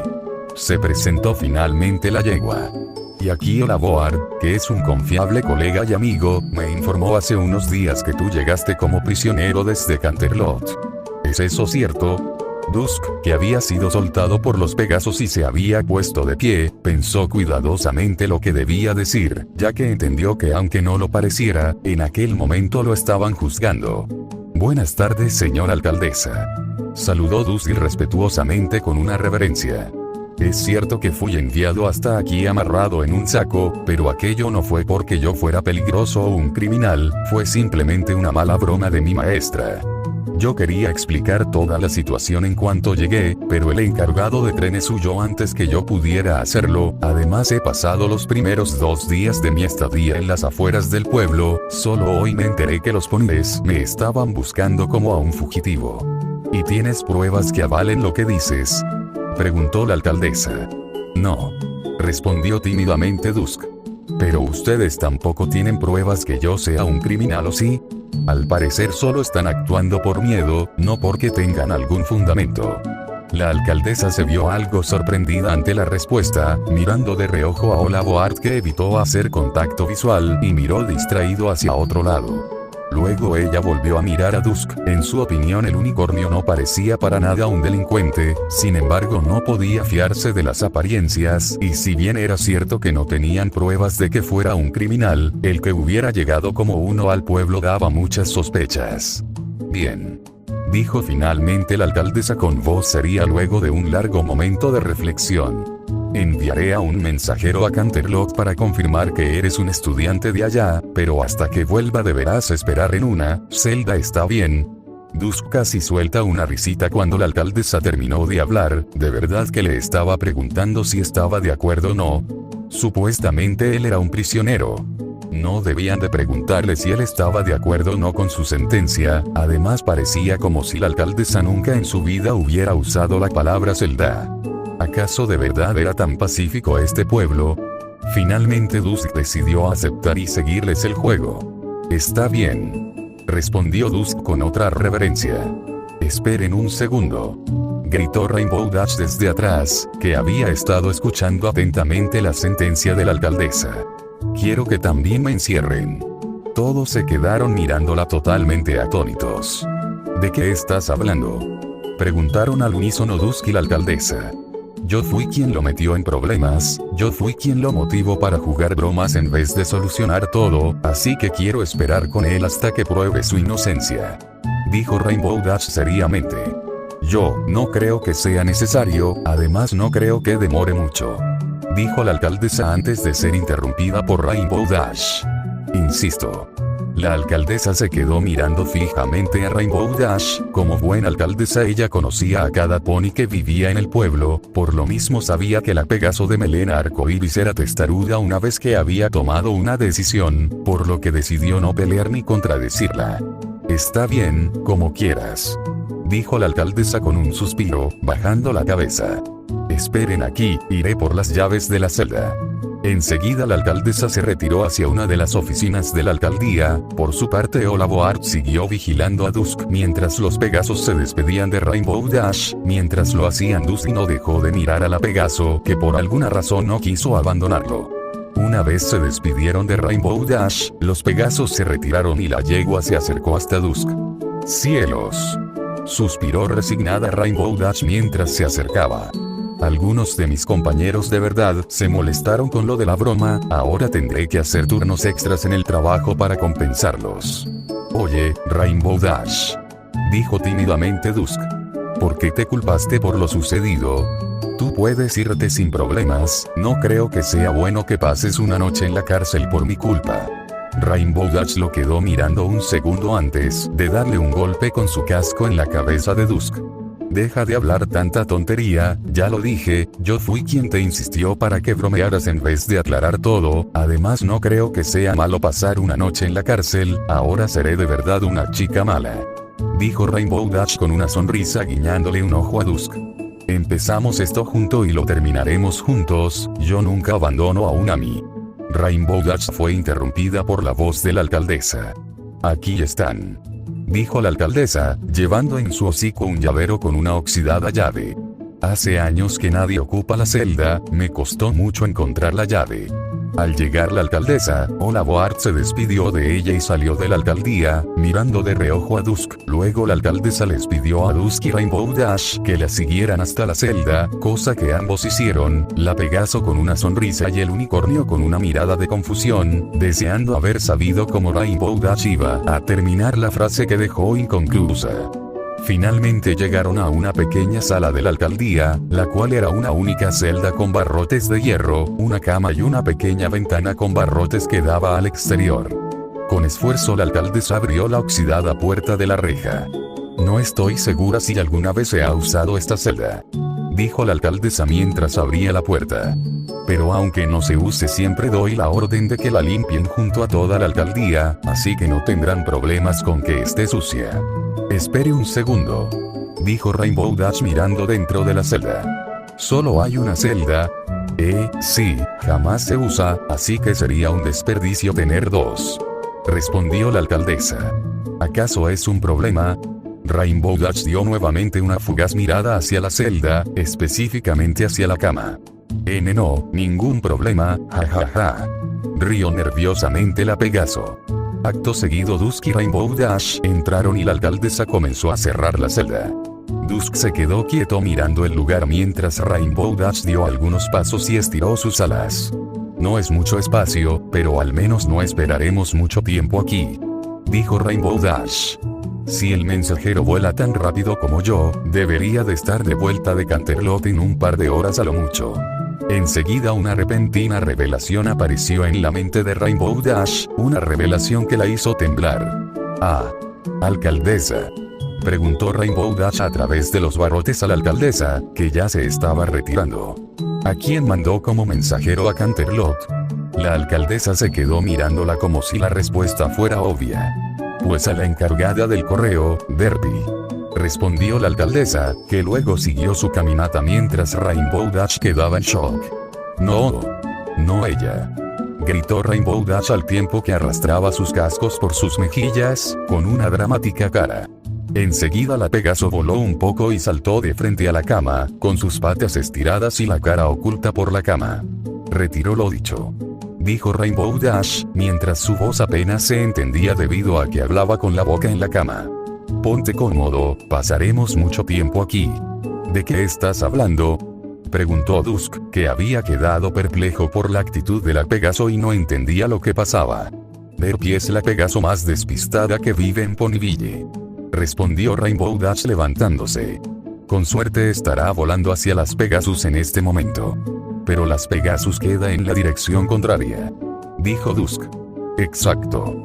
Se presentó finalmente la yegua. Y aquí Olaboard, que es un confiable colega y amigo, me informó hace unos días que tú llegaste como prisionero desde Canterlot. ¿Es eso cierto? Dusk, que había sido soltado por los Pegasos y se había puesto de pie, pensó cuidadosamente lo que debía decir, ya que entendió que aunque no lo pareciera, en aquel momento lo estaban juzgando. Buenas tardes, señora alcaldesa. Saludó Dusk respetuosamente con una reverencia. Es cierto que fui enviado hasta aquí amarrado en un saco, pero aquello no fue porque yo fuera peligroso o un criminal, fue simplemente una mala broma de mi maestra. Yo quería explicar toda la situación en cuanto llegué, pero el encargado de trenes huyó antes que yo pudiera hacerlo. Además he pasado los primeros 2 días de mi estadía en las afueras del pueblo, solo hoy me enteré que los ponis me estaban buscando como a un fugitivo. ¿Y tienes pruebas que avalen lo que dices?, preguntó la alcaldesa. No, respondió tímidamente Dusk. Pero ustedes tampoco tienen pruebas que yo sea un criminal, ¿o sí? Al parecer solo están actuando por miedo, no porque tengan algún fundamento. La alcaldesa se vio algo sorprendida ante la respuesta, mirando de reojo a Olaboard, que evitó hacer contacto visual y miró distraído hacia otro lado. Luego ella volvió a mirar a Dusk. En su opinión el unicornio no parecía para nada un delincuente, sin embargo no podía fiarse de las apariencias, y si bien era cierto que no tenían pruebas de que fuera un criminal, el que hubiera llegado como uno al pueblo daba muchas sospechas. Bien, dijo finalmente la alcaldesa con voz seria luego de un largo momento de reflexión. Enviaré a un mensajero a Canterlot para confirmar que eres un estudiante de allá, pero hasta que vuelva deberás esperar en una celda, ¿está bien? Dusk casi suelta una risita cuando la alcaldesa terminó de hablar, de verdad que le estaba preguntando si estaba de acuerdo o no. Supuestamente él era un prisionero. No debían de preguntarle si él estaba de acuerdo o no con su sentencia, además parecía como si la alcaldesa nunca en su vida hubiera usado la palabra celda. ¿Acaso de verdad era tan pacífico este pueblo? Finalmente Dusk decidió aceptar y seguirles el juego. Está bien, respondió Dusk con otra reverencia. Esperen un segundo, gritó Rainbow Dash desde atrás, que había estado escuchando atentamente la sentencia de la alcaldesa. Quiero que también me encierren. Todos se quedaron mirándola totalmente atónitos. ¿De qué estás hablando?, preguntaron al unísono Dusk y la alcaldesa. Yo fui quien lo metió en problemas, yo fui quien lo motivó para jugar bromas en vez de solucionar todo, así que quiero esperar con él hasta que pruebe su inocencia, dijo Rainbow Dash seriamente. Yo no creo que sea necesario, además no creo que demore mucho, dijo la alcaldesa antes de ser interrumpida por Rainbow Dash. Insisto. La alcaldesa se quedó mirando fijamente a Rainbow Dash. Como buena alcaldesa ella conocía a cada pony que vivía en el pueblo, por lo mismo sabía que la Pegaso de melena arcoíris era testaruda una vez que había tomado una decisión, por lo que decidió no pelear ni contradecirla. Está bien, como quieras, dijo la alcaldesa con un suspiro, bajando la cabeza. Esperen aquí, iré por las llaves de la celda. Enseguida la alcaldesa se retiró hacia una de las oficinas de la alcaldía. Por su parte Olavoart siguió vigilando a Dusk mientras los Pegasos se despedían de Rainbow Dash. Mientras lo hacían, Dusk no dejó de mirar a la Pegaso, que por alguna razón no quiso abandonarlo. Una vez se despidieron de Rainbow Dash, los Pegasos se retiraron y la yegua se acercó hasta Dusk. ¡Cielos!, suspiró resignada Rainbow Dash mientras se acercaba. Algunos de mis compañeros de verdad se molestaron con lo de la broma, ahora tendré que hacer turnos extras en el trabajo para compensarlos. Oye, Rainbow Dash, dijo tímidamente Dusk. ¿Por qué te culpaste por lo sucedido? Tú puedes irte sin problemas, no creo que sea bueno que pases una noche en la cárcel por mi culpa. Rainbow Dash lo quedó mirando un segundo antes de darle un golpe con su casco en la cabeza de Dusk. Deja de hablar tanta tontería, ya lo dije, yo fui quien te insistió para que bromearas en vez de aclarar todo, además no creo que sea malo pasar una noche en la cárcel, ahora seré de verdad una chica mala, dijo Rainbow Dash con una sonrisa guiñándole un ojo a Dusk. Empezamos esto junto y lo terminaremos juntos, yo nunca abandono a un ami. Rainbow Dash fue interrumpida por la voz de la alcaldesa. Aquí están, dijo la alcaldesa, llevando en su hocico un llavero con una oxidada llave. Hace años que nadie ocupa la celda, me costó mucho encontrar la llave. Al llegar la alcaldesa, Olavoart se despidió de ella y salió de la alcaldía, mirando de reojo a Dusk. Luego la alcaldesa les pidió a Dusk y Rainbow Dash que la siguieran hasta la celda, cosa que ambos hicieron, la Pegaso con una sonrisa y el unicornio con una mirada de confusión, deseando haber sabido cómo Rainbow Dash iba a terminar la frase que dejó inconclusa. Finalmente llegaron a una pequeña sala de la alcaldía, la cual era una única celda con barrotes de hierro, una cama y una pequeña ventana con barrotes que daba al exterior. Con esfuerzo la alcaldesa abrió la oxidada puerta de la reja. No estoy segura si alguna vez se ha usado esta celda, dijo la alcaldesa mientras abría la puerta. Pero aunque no se use siempre doy la orden de que la limpien junto a toda la alcaldía, así que no tendrán problemas con que esté sucia. Espere un segundo, dijo Rainbow Dash mirando dentro de la celda. ¿Solo hay una celda? Sí, jamás se usa, así que sería un desperdicio tener dos, respondió la alcaldesa. ¿Acaso es un problema? Rainbow Dash dio nuevamente una fugaz mirada hacia la celda, específicamente hacia la cama. No, ningún problema, jajaja, rió nerviosamente la Pegaso. Acto seguido Dusk y Rainbow Dash entraron y la alcaldesa comenzó a cerrar la celda. Dusk se quedó quieto mirando el lugar mientras Rainbow Dash dio algunos pasos y estiró sus alas. No es mucho espacio, pero al menos no esperaremos mucho tiempo aquí, dijo Rainbow Dash. Si el mensajero vuela tan rápido como yo, debería de estar de vuelta de Canterlot en un par de horas a lo mucho. Enseguida una repentina revelación apareció en la mente de Rainbow Dash, una revelación que la hizo temblar. Ah, alcaldesa, Preguntó Rainbow Dash a través de los barrotes a la alcaldesa, que ya se estaba retirando. ¿A quién mandó como mensajero a Canterlot? La alcaldesa se quedó mirándola como si la respuesta fuera obvia. Pues a la encargada del correo, Derpy. Respondió la alcaldesa, que luego siguió su caminata mientras Rainbow Dash quedaba en shock. No. No ella. Gritó Rainbow Dash al tiempo que arrastraba sus cascos por sus mejillas, con una dramática cara. Enseguida la Pegaso voló un poco y saltó de frente a la cama, con sus patas estiradas y la cara oculta por la cama. Retiró lo dicho. Dijo Rainbow Dash, mientras su voz apenas se entendía debido a que hablaba con la boca en la cama. Ponte cómodo, pasaremos mucho tiempo aquí. ¿De qué estás hablando? Preguntó Dusk, que había quedado perplejo por la actitud de la Pegaso y no entendía lo que pasaba. Derpy es la Pegaso más despistada que vive en Ponyville. Respondió Rainbow Dash levantándose. Con suerte estará volando hacia las Pegasus en este momento. Pero las Pegasus queda en la dirección contraria. Dijo Dusk. Exacto.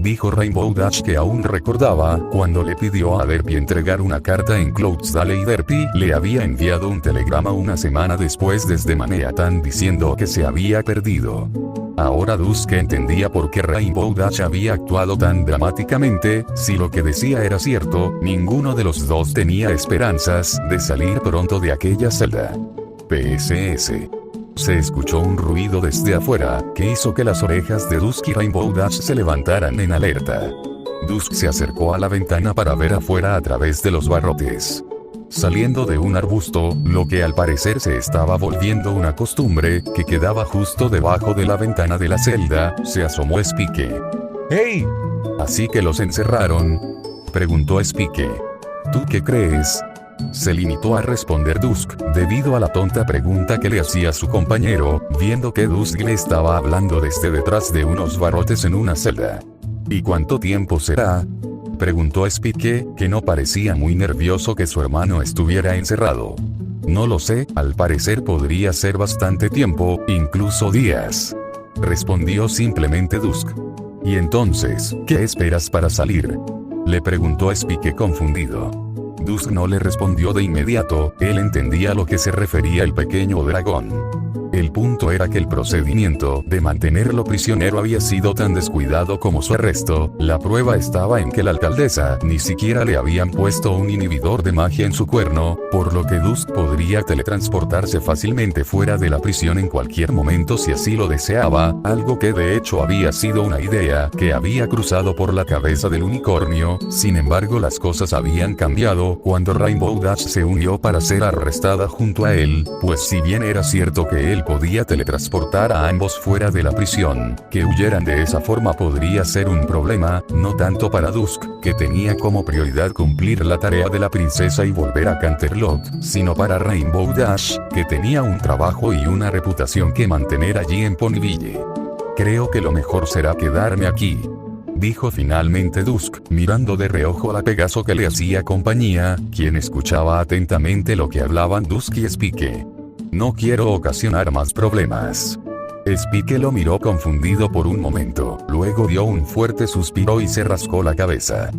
Dijo Rainbow Dash, que aún recordaba cuando le pidió a Derpy entregar una carta en Cloudsdale y Derpy le había enviado un telegrama una semana después desde Manhattan diciendo que se había perdido. Ahora Dusk entendía por qué Rainbow Dash había actuado tan dramáticamente. Si lo que decía era cierto, ninguno de los dos tenía esperanzas de salir pronto de aquella celda. PSS. Se escuchó un ruido desde afuera, que hizo que las orejas de Dusk y Rainbow Dash se levantaran en alerta. Dusk se acercó a la ventana para ver afuera a través de los barrotes. Saliendo de un arbusto, lo que al parecer se estaba volviendo una costumbre, que quedaba justo debajo de la ventana de la celda, se asomó Spike. ¡Hey! ¿Así que los encerraron? Preguntó Spike. ¿Tú qué crees? Se limitó a responder Dusk, debido a la tonta pregunta que le hacía su compañero, viendo que Dusk le estaba hablando desde detrás de unos barrotes en una celda. ¿Y cuánto tiempo será? Preguntó Spike, que no parecía muy nervioso que su hermano estuviera encerrado. No lo sé, al parecer podría ser bastante tiempo, incluso días. Respondió simplemente Dusk. ¿Y entonces, qué esperas para salir? Le preguntó Spike confundido. Dusk no le respondió de inmediato, él entendía a lo que se refería el pequeño dragón. El punto era que el procedimiento de mantenerlo prisionero había sido tan descuidado como su arresto. La prueba estaba en que la alcaldesa ni siquiera le habían puesto un inhibidor de magia en su cuerno, por lo que Dusk podría teletransportarse fácilmente fuera de la prisión en cualquier momento si así lo deseaba, algo que de hecho había sido una idea que había cruzado por la cabeza del unicornio. Sin embargo, las cosas habían cambiado cuando Rainbow Dash se unió para ser arrestada junto a él, pues si bien era cierto que él podía teletransportar a ambos fuera de la prisión, que huyeran de esa forma podría ser un problema, no tanto para Dusk, que tenía como prioridad cumplir la tarea de la princesa y volver a Canterlot, sino para Rainbow Dash, que tenía un trabajo y una reputación que mantener allí en Ponyville. Creo que lo mejor será quedarme aquí, dijo finalmente Dusk, mirando de reojo a la Pegaso que le hacía compañía, quien escuchaba atentamente lo que hablaban Dusk y Spike. No quiero ocasionar más problemas. Spike lo miró confundido por un momento, luego dio un fuerte suspiro y se rascó la cabeza.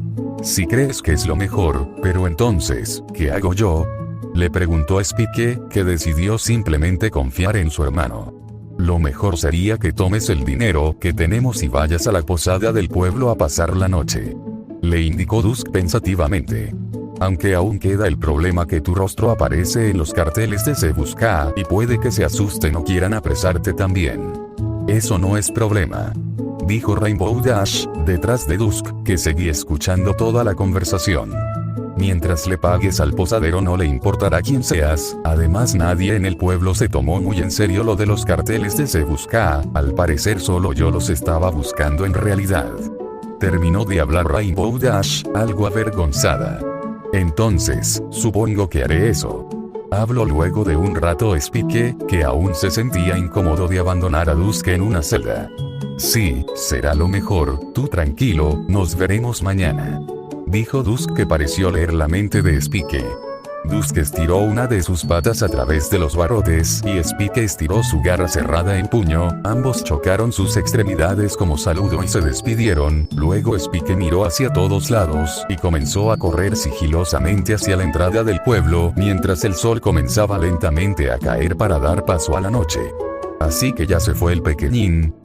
Si crees que es lo mejor, pero entonces, ¿qué hago yo? Le preguntó Spike, que decidió simplemente confiar en su hermano. Lo mejor sería que tomes el dinero que tenemos y vayas a la posada del pueblo a pasar la noche. Le indicó Dusk pensativamente. Aunque aún queda el problema que tu rostro aparece en los carteles de Se Busca y puede que se asusten o quieran apresarte también. Eso no es problema, dijo Rainbow Dash, detrás de Dusk, que seguía escuchando toda la conversación. Mientras le pagues al posadero no le importará quién seas, además nadie en el pueblo se tomó muy en serio lo de los carteles de Se Busca, al parecer solo yo los estaba buscando en realidad. Terminó de hablar Rainbow Dash, algo avergonzada. Entonces, supongo que haré eso. Habló luego de un rato Spike, que aún se sentía incómodo de abandonar a Dusk en una celda. Sí, será lo mejor, tú tranquilo, nos veremos mañana, dijo Dusk, que pareció leer la mente de Spike. Dusk estiró una de sus patas a través de los barrotes y Spike estiró su garra cerrada en puño, ambos chocaron sus extremidades como saludo y se despidieron, luego Spike miró hacia todos lados y comenzó a correr sigilosamente hacia la entrada del pueblo mientras el sol comenzaba lentamente a caer para dar paso a la noche. ¿Así que ya se fue el pequeñín?,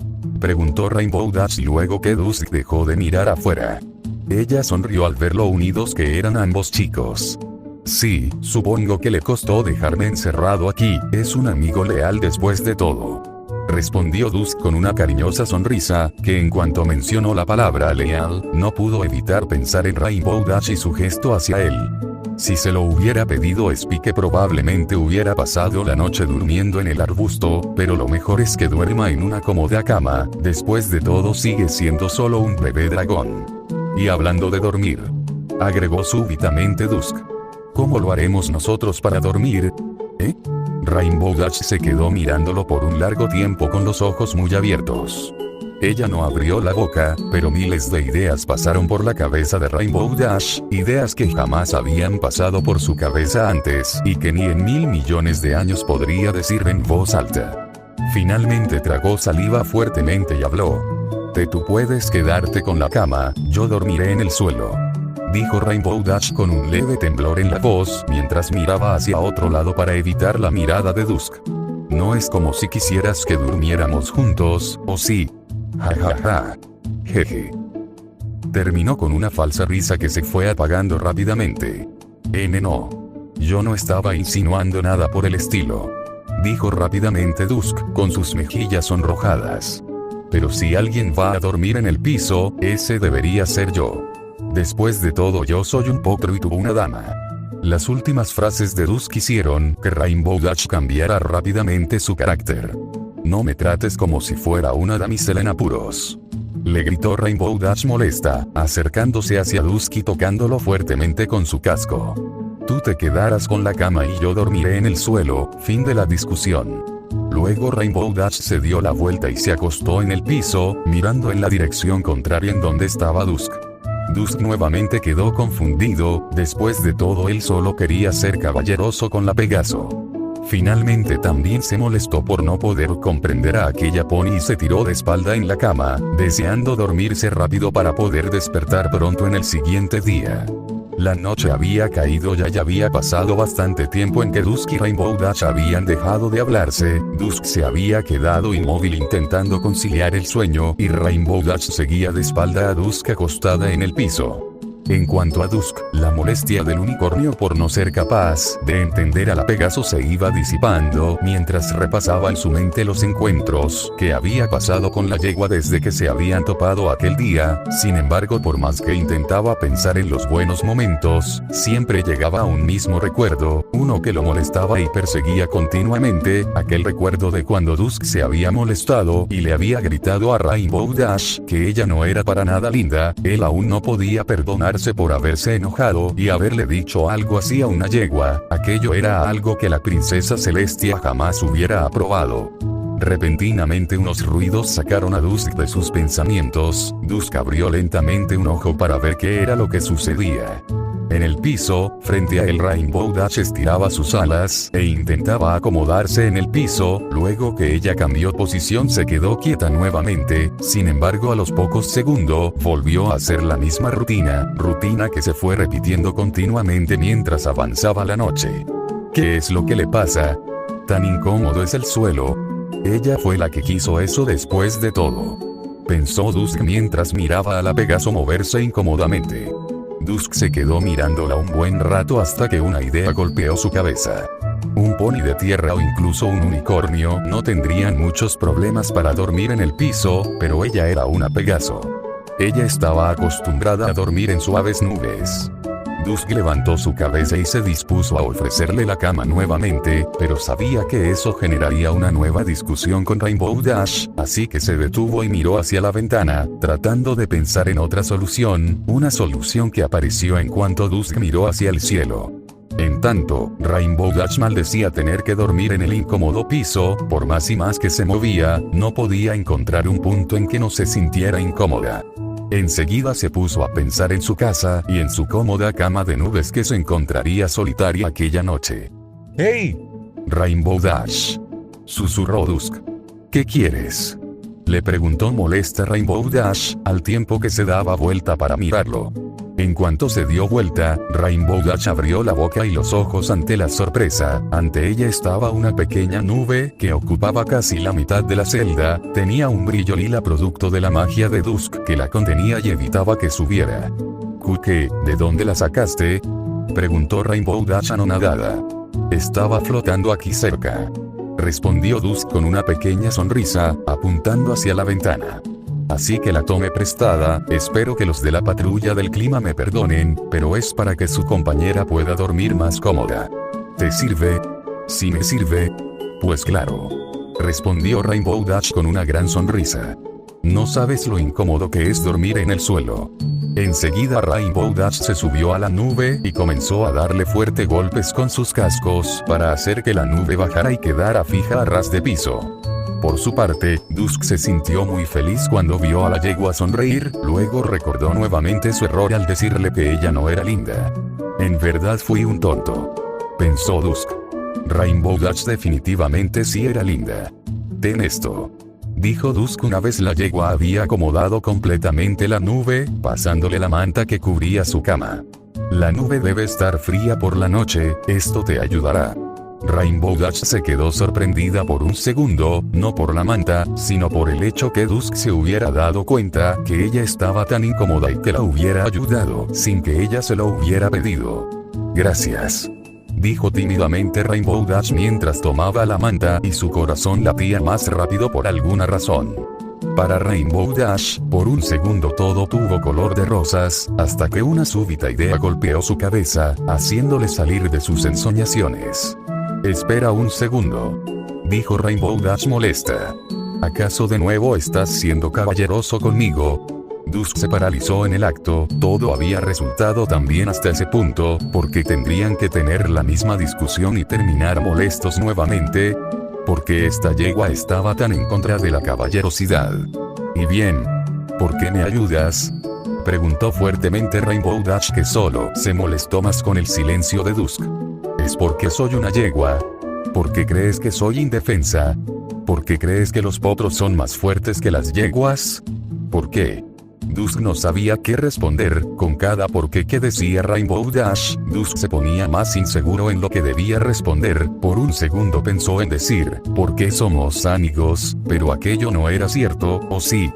preguntó Rainbow Dash luego que Dusk dejó de mirar afuera. Ella sonrió al ver lo unidos que eran ambos chicos. Sí, supongo que le costó dejarme encerrado aquí, es un amigo leal después de todo. Respondió Dusk con una cariñosa sonrisa, que en cuanto mencionó la palabra leal, no pudo evitar pensar en Rainbow Dash y su gesto hacia él. Si se lo hubiera pedido Spike probablemente hubiera pasado la noche durmiendo en el arbusto, pero lo mejor es que duerma en una cómoda cama, después de todo sigue siendo solo un bebé dragón. Y hablando de dormir, agregó súbitamente Dusk. ¿Cómo lo haremos nosotros para dormir? Rainbow Dash se quedó mirándolo por un largo tiempo con los ojos muy abiertos. Ella no abrió la boca, pero miles de ideas pasaron por la cabeza de Rainbow Dash, ideas que jamás habían pasado por su cabeza antes y que ni en 1000 millones de años podría decir en voz alta. Finalmente tragó saliva fuertemente y habló. Tú puedes quedarte con la cama, yo dormiré en el suelo, dijo Rainbow Dash con un leve temblor en la voz mientras miraba hacia otro lado para evitar la mirada de Dusk. No es como si quisieras que durmiéramos juntos, ¿o sí? Ja ja ja. Jeje. Terminó con una falsa risa que se fue apagando rápidamente. No. Yo no estaba insinuando nada por el estilo, dijo rápidamente Dusk con sus mejillas sonrojadas. Pero si alguien va a dormir en el piso, ese debería ser yo. Después de todo yo soy un potro y tú una dama. Las últimas frases de Dusk hicieron que Rainbow Dash cambiara rápidamente su carácter. No me trates como si fuera una damisela en apuros, le gritó Rainbow Dash molesta, acercándose hacia Dusk y tocándolo fuertemente con su casco. Tú te quedarás con la cama y yo dormiré en el suelo, fin de la discusión. Luego Rainbow Dash se dio la vuelta y se acostó en el piso, mirando en la dirección contraria en donde estaba Dusk. Dusk nuevamente quedó confundido, después de todo él solo quería ser caballeroso con la Pegaso. Finalmente también se molestó por no poder comprender a aquella pony y se tiró de espalda en la cama, deseando dormirse rápido para poder despertar pronto en el siguiente día. La noche había caído ya y había pasado bastante tiempo en que Dusk y Rainbow Dash habían dejado de hablarse. Dusk se había quedado inmóvil intentando conciliar el sueño y Rainbow Dash seguía de espalda a Dusk acostada en el piso. En cuanto a Dusk, la molestia del unicornio por no ser capaz de entender a la Pegaso se iba disipando mientras repasaba en su mente los encuentros que había pasado con la yegua desde que se habían topado aquel día. Sin embargo, por más que intentaba pensar en los buenos momentos, siempre llegaba a un mismo recuerdo, uno que lo molestaba y perseguía continuamente, aquel recuerdo de cuando Dusk se había molestado y le había gritado a Rainbow Dash que ella no era para nada linda. Él aún no podía perdonar por haberse enojado y haberle dicho algo así a una yegua. Aquello era algo que la princesa Celestia jamás hubiera aprobado. Repentinamente unos ruidos sacaron a Dusk de sus pensamientos. Dusk abrió lentamente un ojo para ver qué era lo que sucedía. En el piso, frente a él Rainbow Dash estiraba sus alas e intentaba acomodarse en el piso. Luego que ella cambió posición se quedó quieta nuevamente. Sin embargo, a los pocos segundos volvió a hacer la misma rutina que se fue repitiendo continuamente mientras avanzaba la noche. ¿Qué es lo que le pasa? Tan incómodo es el suelo. Ella fue la que quiso eso después de todo, pensó Dusk mientras miraba a la Pegaso moverse incómodamente. Dusk se quedó mirándola un buen rato hasta que una idea golpeó su cabeza. Un pony de tierra o incluso un unicornio no tendrían muchos problemas para dormir en el piso, pero ella era una Pegaso. Ella estaba acostumbrada a dormir en suaves nubes. Dusk levantó su cabeza y se dispuso a ofrecerle la cama nuevamente, pero sabía que eso generaría una nueva discusión con Rainbow Dash, así que se detuvo y miró hacia la ventana, tratando de pensar en otra solución, una solución que apareció en cuanto Dusk miró hacia el cielo. En tanto, Rainbow Dash maldecía tener que dormir en el incómodo piso. Por más y más que se movía, no podía encontrar un punto en que no se sintiera incómoda. Enseguida se puso a pensar en su casa y en su cómoda cama de nubes que se encontraría solitaria aquella noche. ¡Hey! Rainbow Dash, susurró Dusk. ¿Qué quieres?, le preguntó molesta Rainbow Dash, al tiempo que se daba vuelta para mirarlo. En cuanto se dio vuelta, Rainbow Dash abrió la boca y los ojos ante la sorpresa. Ante ella estaba una pequeña nube que ocupaba casi la mitad de la celda. Tenía un brillo lila producto de la magia de Dusk que la contenía y evitaba que subiera. ¿Qué? ¿De dónde la sacaste?, preguntó Rainbow Dash anonadada. Estaba flotando aquí cerca, respondió Dusk con una pequeña sonrisa, apuntando hacia la ventana. Así que la tomé prestada. Espero que los de la patrulla del clima me perdonen, pero es para que su compañera pueda dormir más cómoda. ¿Te sirve? Sí me sirve. Pues claro, respondió Rainbow Dash con una gran sonrisa. No sabes lo incómodo que es dormir en el suelo. Enseguida Rainbow Dash se subió a la nube y comenzó a darle fuertes golpes con sus cascos para hacer que la nube bajara y quedara fija a ras de piso. Por su parte, Dusk se sintió muy feliz cuando vio a la yegua sonreír. Luego recordó nuevamente su error al decirle que ella no era linda. En verdad fui un tonto, pensó Dusk. Rainbow Dash definitivamente sí era linda. Ten esto, dijo Dusk una vez la yegua había acomodado completamente la nube, pasándole la manta que cubría su cama. La nube debe estar fría por la noche, esto te ayudará. Rainbow Dash se quedó sorprendida por un segundo, no por la manta, sino por el hecho que Dusk se hubiera dado cuenta que ella estaba tan incómoda y que la hubiera ayudado sin que ella se lo hubiera pedido. Gracias, dijo tímidamente Rainbow Dash mientras tomaba la manta y su corazón latía más rápido por alguna razón. Para Rainbow Dash, por un segundo todo tuvo color de rosas, hasta que una súbita idea golpeó su cabeza, haciéndole salir de sus ensoñaciones. Espera un segundo, dijo Rainbow Dash molesta. ¿Acaso de nuevo estás siendo caballeroso conmigo? Dusk se paralizó en el acto. Todo había resultado tan bien hasta ese punto, ¿por qué tendrían que tener la misma discusión y terminar molestos nuevamente? ¿Por qué esta yegua estaba tan en contra de la caballerosidad? Y bien, ¿por qué me ayudas?, preguntó fuertemente Rainbow Dash, que solo se molestó más con el silencio de Dusk. ¿Es porque soy una yegua? ¿Por qué crees que soy indefensa? ¿Por qué crees que los potros son más fuertes que las yeguas? ¿Por qué? Dusk no sabía qué responder. Con cada por qué que decía Rainbow Dash, Dusk se ponía más inseguro en lo que debía responder. Por un segundo pensó en decir, ¿por qué somos amigos?, pero aquello no era cierto, ¿o sí?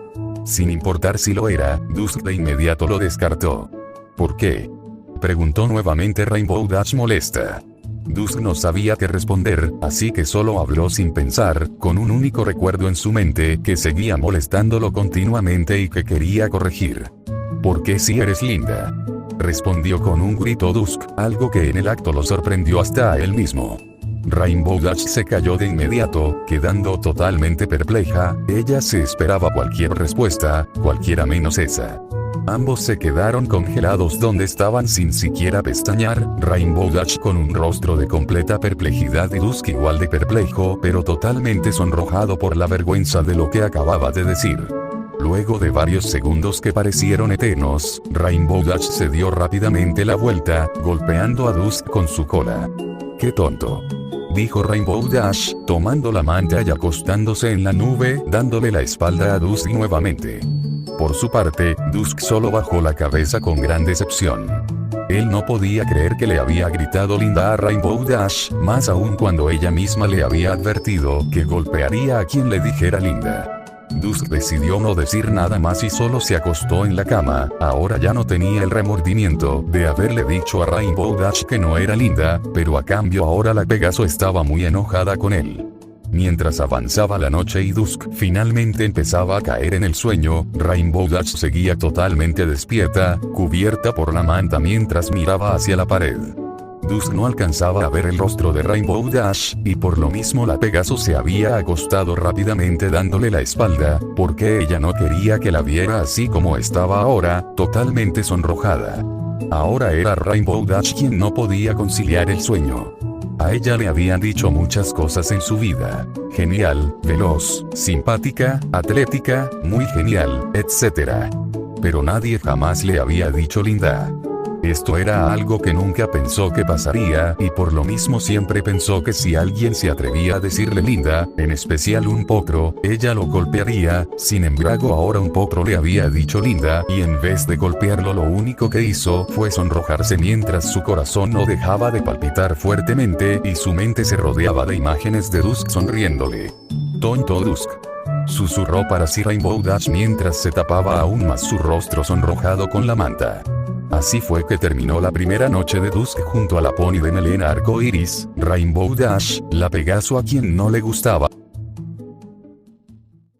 Sin importar si lo era, Dusk de inmediato lo descartó. ¿Por qué?, preguntó nuevamente Rainbow Dash molesta. Dusk no sabía qué responder, así que solo habló sin pensar, con un único recuerdo en su mente que seguía molestándolo continuamente y que quería corregir. ¿Por qué si eres linda?, respondió con un grito Dusk, algo que en el acto lo sorprendió hasta a él mismo. Rainbow Dash se calló de inmediato, quedando totalmente perpleja. Ella se esperaba cualquier respuesta, cualquiera menos esa. Ambos se quedaron congelados donde estaban sin siquiera pestañear, Rainbow Dash con un rostro de completa perplejidad y Dusk igual de perplejo, pero totalmente sonrojado por la vergüenza de lo que acababa de decir. Luego de varios segundos que parecieron eternos, Rainbow Dash se dio rápidamente la vuelta, golpeando a Dusk con su cola. ¡Qué tonto!, dijo Rainbow Dash, tomando la manta y acostándose en la nube, dándole la espalda a Dusk nuevamente. Por su parte, Dusk solo bajó la cabeza con gran decepción. Él no podía creer que le había gritado linda a Rainbow Dash, más aún cuando ella misma le había advertido que golpearía a quien le dijera linda. Dusk decidió no decir nada más y solo se acostó en la cama. Ahora ya no tenía el remordimiento de haberle dicho a Rainbow Dash que no era linda, pero a cambio ahora la Pegaso estaba muy enojada con él. Mientras avanzaba la noche y Dusk finalmente empezaba a caer en el sueño, Rainbow Dash seguía totalmente despierta, cubierta por la manta mientras miraba hacia la pared. Dusk no alcanzaba a ver el rostro de Rainbow Dash, y por lo mismo la Pegaso se había acostado rápidamente dándole la espalda, porque ella no quería que la viera así como estaba ahora, totalmente sonrojada. Ahora era Rainbow Dash quien no podía conciliar el sueño. A ella le habían dicho muchas cosas en su vida. Genial, veloz, simpática, atlética, muy genial, etc. pero nadie jamás le había dicho linda. Esto era algo que nunca pensó que pasaría, y por lo mismo siempre pensó que si alguien se atrevía a decirle linda, en especial un potro, ella lo golpearía. Sin embargo, ahora un potro le había dicho linda, y en vez de golpearlo lo único que hizo fue sonrojarse mientras su corazón no dejaba de palpitar fuertemente y su mente se rodeaba de imágenes de Dusk sonriéndole. Tonto Dusk, susurró para sí Rainbow Dash mientras se tapaba aún más su rostro sonrojado con la manta. Así fue que terminó la primera noche de Dusk junto a la pony de melena arcoiris, Rainbow Dash, la Pegaso a quien no le gustaba